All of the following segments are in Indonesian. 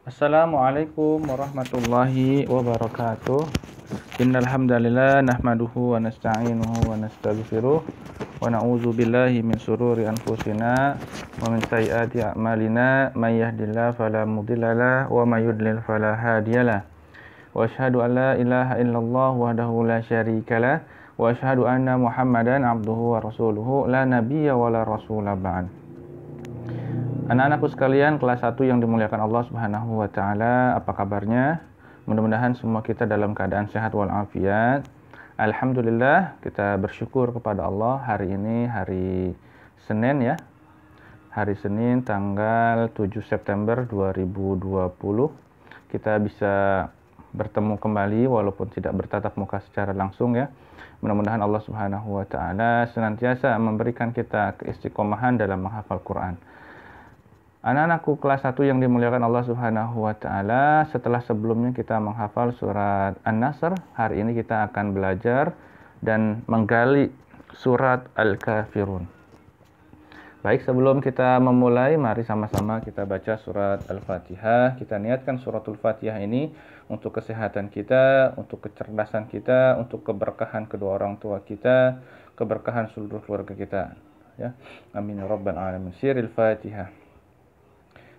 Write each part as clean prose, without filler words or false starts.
Assalamualaikum warahmatullahi wabarakatuh. Innal hamdalillah nahmaduhu wa nasta'inuhu wa nastaghfiruh wa na'udzu billahi min shururi anfusina wa min sayyiati a'malina may yahdihillahu fala mudhillalah wa may yudlil fala hadiyalah. Wa asyhadu an la ilaha illallah wahdahu la syarikalah wa asyhadu anna Muhammadan abduhu wa rasuluhu la nabiyya wa la rasula ba'd. Anak-anakku sekalian kelas 1 yang dimuliakan Allah Subhanahu wa taala, apa kabarnya? Mudah-mudahan semua kita dalam keadaan sehat walafiat. Alhamdulillah, kita bersyukur kepada Allah, hari ini hari Senin ya. Hari Senin tanggal 7 September 2020. Kita bisa bertemu kembali walaupun tidak bertatap muka secara langsung ya. Mudah-mudahan Allah Subhanahu wa taala senantiasa memberikan kita keistiqomahan dalam menghafal Quran. Anak-anakku kelas 1 yang dimuliakan Allah Subhanahu wa taala, setelah sebelumnya kita menghafal surat An-Nasr, hari ini kita akan belajar dan menggali surat Al-Kafirun. Baik, sebelum kita memulai, mari sama-sama kita baca surat Al-Fatihah. Kita niatkan suratul Fatihah ini untuk kesehatan kita, untuk kecerdasan kita, untuk keberkahan kedua orang tua kita, keberkahan seluruh keluarga kita. Ya, amin ya rabbal alamin. Siril Fatihah.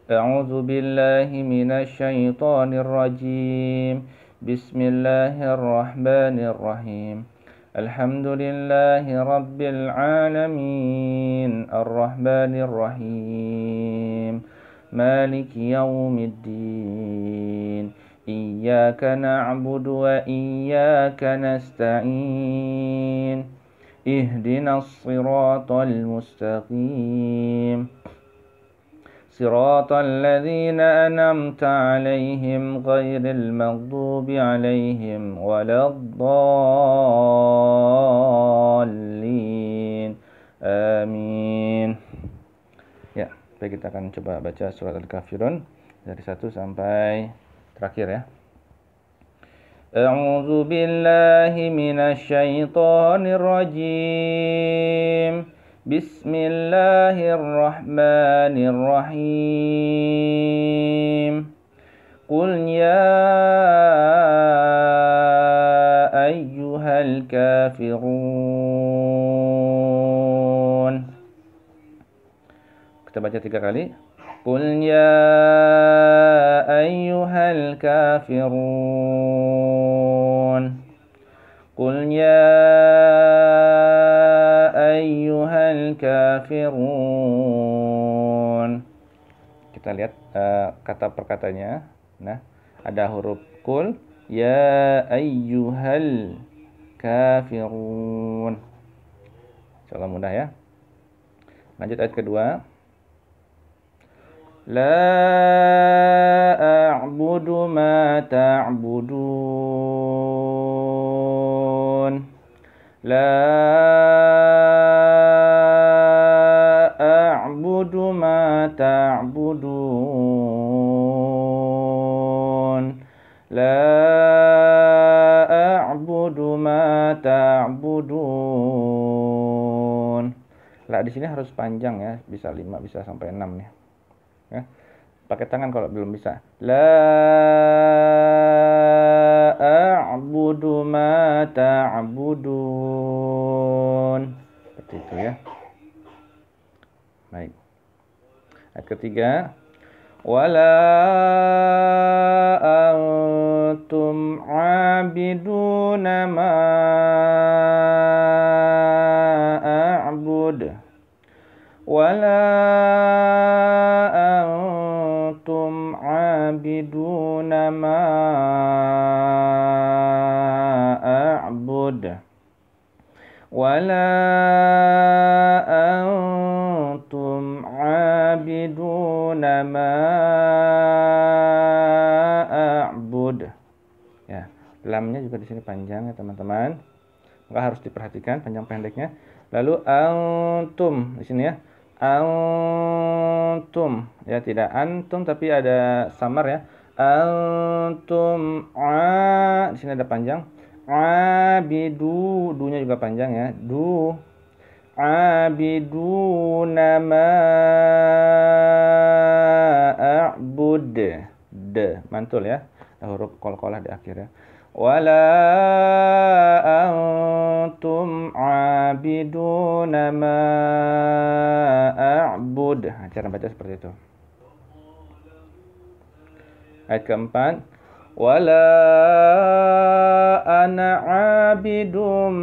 أعوذ بالله من الشيطان الرجيم بسم الله الرحمن الرحيم الحمد لله رب العالمين الرحمن الرحيم مالك يوم الدين إياك نعبد وإياك نستعين اهدنا الصراط المستقيم صراط الذين أنعمت عليهم غير المغضوب عليهم ولا الضالين آمين. Ya, baik, kita akan coba baca surat Al-Kafirun dari 1 sampai terakhir ya. A'udzu billahi minasy syaithanir rajim. Bismillahirrahmanirrahim. Qul ya ayyuhal kafirun. Kita baca 3 kali. Qul ya ayyuhal kafirun. Qul ya ayyuhal kafirun. Kita lihat kata per katanya. Nah, ada huruf kul, ya ayyuhal kafirun. Insyaallah mudah ya. Lanjut ayat kedua. La a'budu ma ta'budun. La a'budu ma ta'budun. La a'budu ma ta'budun. La di sini harus panjang ya, bisa 5, bisa sampai 6 nih. Ya. Pakai tangan kalau belum bisa. La a'budu ma ta'budun. Seperti itu ya. Baik. Ayat ketiga. Wala antum 'abiduna ma a'bud. Wala antum 'abiduna ma a'bud. Wala antum 'abiduna ma a'bud. Ya, lamnya juga di sini panjang ya teman-teman. Maka harus diperhatikan panjang pendeknya. Lalu antum di sini ya. Antum ya, tidak antum tapi ada samar ya. Antum di sini ada panjang. Abidu, dunya juga panjang ya. Du abiduna ma a'bud. D, mantul ya. Ada huruf qalqalah di akhir ya. Wala antum abiduna ma a'bud. Nah, cara baca seperti itu. Ayat keempat. Wala ana abidum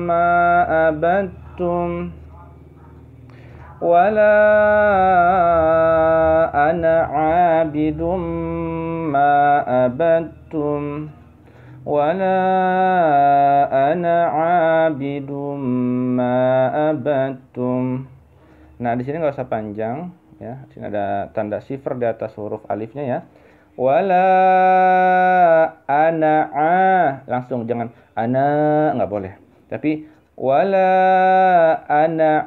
ma abadtum. Wala ana abidum ma abadtum. Wala ana abidum ma abadtum. Nah, di sini nggak usah panjang ya. Di sini ada tanda sifar di atas huruf alifnya ya. Wala ana langsung, jangan ana, nggak boleh. Tapi wala ana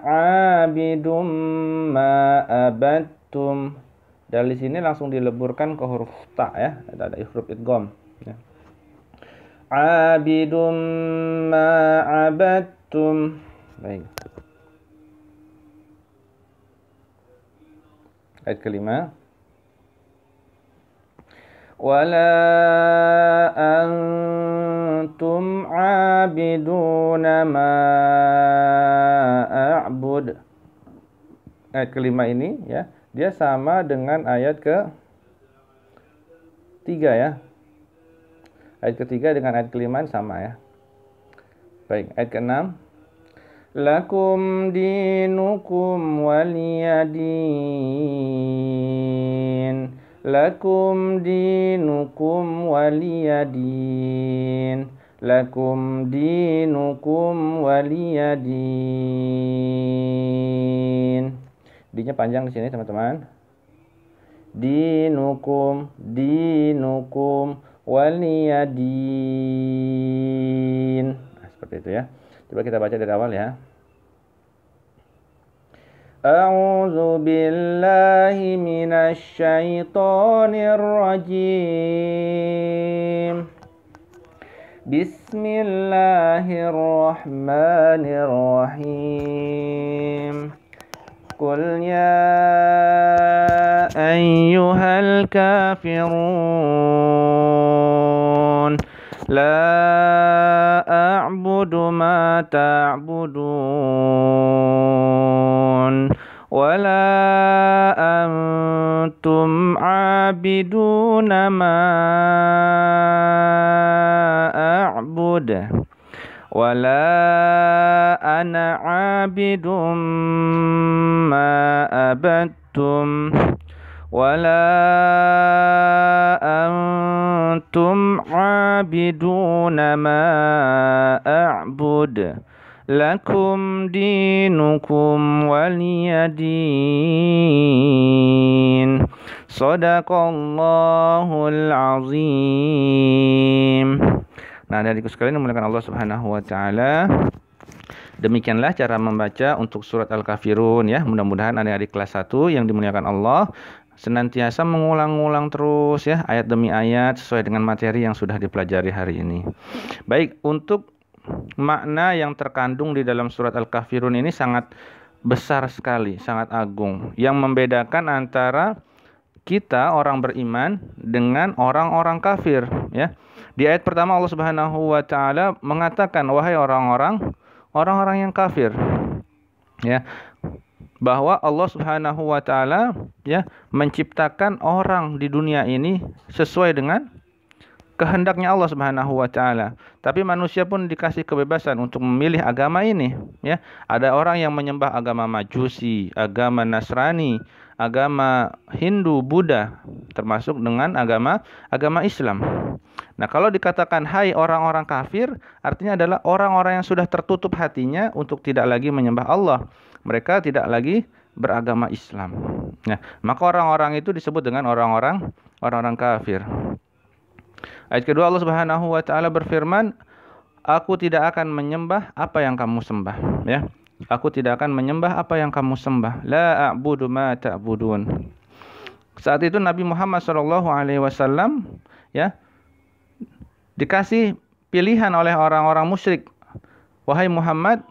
abidum ma abadtum. Dari sini langsung dileburkan ke huruf ta ya. Ada huruf idgham ya. Abidum ma abadtum. Baik. Ayat kelima. Wala antum abiduna ma a'bud. Ayat kelima ini ya, dia sama dengan ayat ketiga ya. Ayat ketiga dengan ayat kelima sama ya. Baik, ayat keenam. Lakum dinukum waliyadin. Lakum dinukum waliyadin. Lakum dinukum waliyadin. D-nya panjang di sini teman-teman. Dinukum, dinukum waliyadin. Nah, seperti itu ya. Coba kita baca dari awal ya. A'udzu billahi minasy syaithanir rajim. Bismillahirrahmanirrahim. Qul ya ayyuhal kafirun la a'budu ma ta'budun wala antum 'abiduna ma a'bud wala ana 'abidum ma abadtum wala antum 'abiduna ma a'bud lakum dinukum waliyadin. Shadaqallahul azim. Nah, adikku sekalian dimuliakan Allah Subhanahu wa taala. Demikianlah cara membaca untuk surat Al-Kafirun ya. Mudah-mudahan adik-adik kelas 1 yang dimuliakan Allah senantiasa mengulang-ulang terus ya, ayat demi ayat sesuai dengan materi yang sudah dipelajari hari ini. Baik, untuk makna yang terkandung di dalam surat Al-Kafirun ini sangat besar sekali, sangat agung, yang membedakan antara kita orang beriman dengan orang-orang kafir ya. Di ayat pertama Allah Subhanahu wa taala mengatakan, wahai orang-orang yang kafir ya, bahwa Allah Subhanahu wa taala ya menciptakan orang di dunia ini sesuai dengan kehendaknya Allah Subhanahu wa taala. Tapi manusia pun dikasih kebebasan untuk memilih agama ini ya. Ada orang yang menyembah agama Majusi, agama Nasrani, agama Hindu, Buddha, termasuk dengan agama Islam. Nah, kalau dikatakan hai orang-orang kafir, artinya adalah orang-orang yang sudah tertutup hatinya untuk tidak lagi menyembah Allah. Mereka tidak lagi beragama Islam. Nah, maka orang-orang itu disebut dengan orang-orang kafir. Ayat kedua Allah Subhanahu wa taala berfirman, aku tidak akan menyembah apa yang kamu sembah ya. Aku tidak akan menyembah apa yang kamu sembah. La a'budu ma ta'budun. Saat itu Nabi Muhammad SAW ya dikasih pilihan oleh orang-orang musyrik. Wahai Muhammad,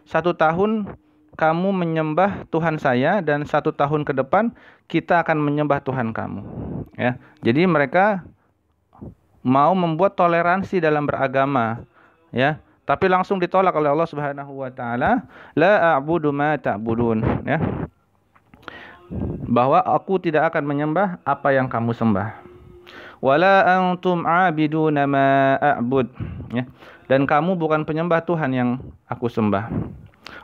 1 tahun kamu menyembah Tuhan saya dan 1 tahun ke depan kita akan menyembah Tuhan kamu. ya. Jadi mereka mau membuat toleransi dalam beragama, ya. Tapi langsung ditolak oleh Allah Subhanahu wa taala, la a'budu ma ta'budun, ya. Bahwa aku tidak akan menyembah apa yang kamu sembah. Wala antum 'abiduna ma a'bud, ya. Dan kamu bukan penyembah Tuhan yang aku sembah.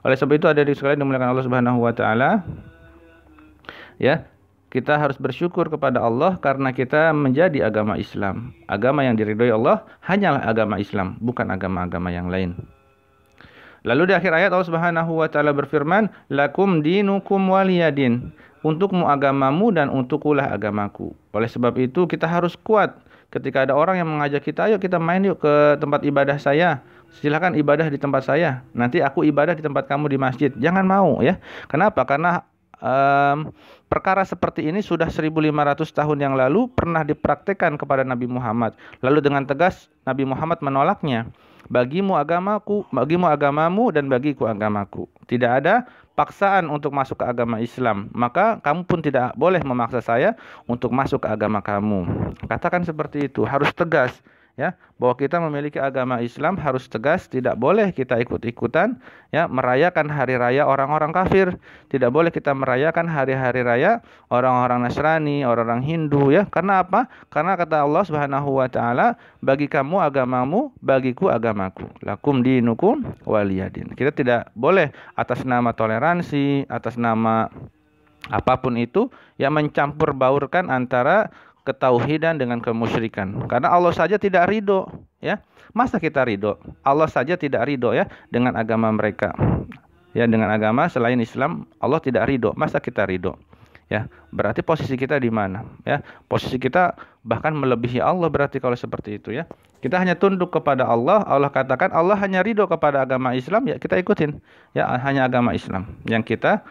Oleh sebab itu ada di sekalian dimuliakan Allah Subhanahu wa taala, ya. Kita harus bersyukur kepada Allah karena kita menjadi agama Islam. Agama yang diridhoi Allah hanyalah agama Islam, bukan agama-agama yang lain. Lalu di akhir ayat Allah Subhanahu wa taala berfirman, "Lakum dinukum waliyadin." Untukmu agamamu dan untukulah agamaku. Oleh sebab itu kita harus kuat. Ketika ada orang yang mengajak kita, ayo kita main yuk ke tempat ibadah saya. Silakan ibadah di tempat saya. Nanti aku ibadah di tempat kamu di masjid. Jangan mau, ya. Kenapa? Karena perkara seperti ini sudah 1500 tahun yang lalu pernah dipraktikkan kepada Nabi Muhammad. Lalu dengan tegas Nabi Muhammad menolaknya. Bagimu agamaku, bagimu agamamu, dan bagiku agamaku. Tidak ada paksaan untuk masuk ke agama Islam. Maka kamu pun tidak boleh memaksa saya untuk masuk ke agama kamu. Katakan seperti itu, harus tegas. Ya, bahwa kita memiliki agama Islam harus tegas, tidak boleh kita ikut-ikutan, ya, merayakan hari raya orang-orang kafir, tidak boleh kita merayakan hari-hari raya orang-orang Nasrani, orang-orang Hindu, ya. Karena apa? Karena kata Allah Subhanahu wa taala, bagi kamu agamamu, bagiku agamaku. Lakum dinukum waliyadin. Kita tidak boleh atas nama toleransi, atas nama apapun itu yang mencampur baurkan antara ketauhidan dengan kemusyrikan. Karena Allah saja tidak ridho, ya. Masa kita ridho? Allah saja tidak ridho, ya, dengan agama mereka. Ya, dengan agama selain Islam Allah tidak ridho. Masa kita ridho? Ya, berarti posisi kita di mana? Ya, posisi kita bahkan melebihi Allah berarti kalau seperti itu, ya. Kita hanya tunduk kepada Allah. Allah katakan Allah hanya ridho kepada agama Islam, ya kita ikutin. Ya, hanya agama Islam yang kita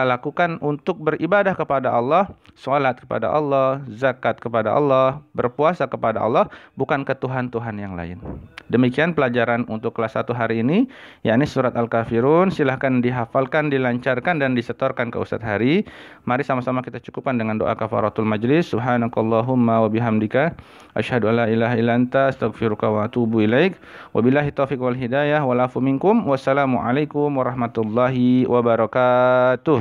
lakukan untuk beribadah kepada Allah, sholat kepada Allah, zakat kepada Allah, berpuasa kepada Allah, bukan ke Tuhan-Tuhan yang lain. Demikian pelajaran untuk kelas 1 hari ini, yakni surat Al-Kafirun. Silahkan dihafalkan, dilancarkan, dan disetorkan ke Ustadz Hari. Mari sama-sama kita cukupkan dengan doa kafaratul majlis. Subhanakallahumma wa bihamdika asyhadu an la ilaha illa anta astaghfiruka wa atubu ilaik. Wabillahi taufiq wal hidayah wal afu minkum. Wassalamualaikum warahmatullahi wabarakatuh.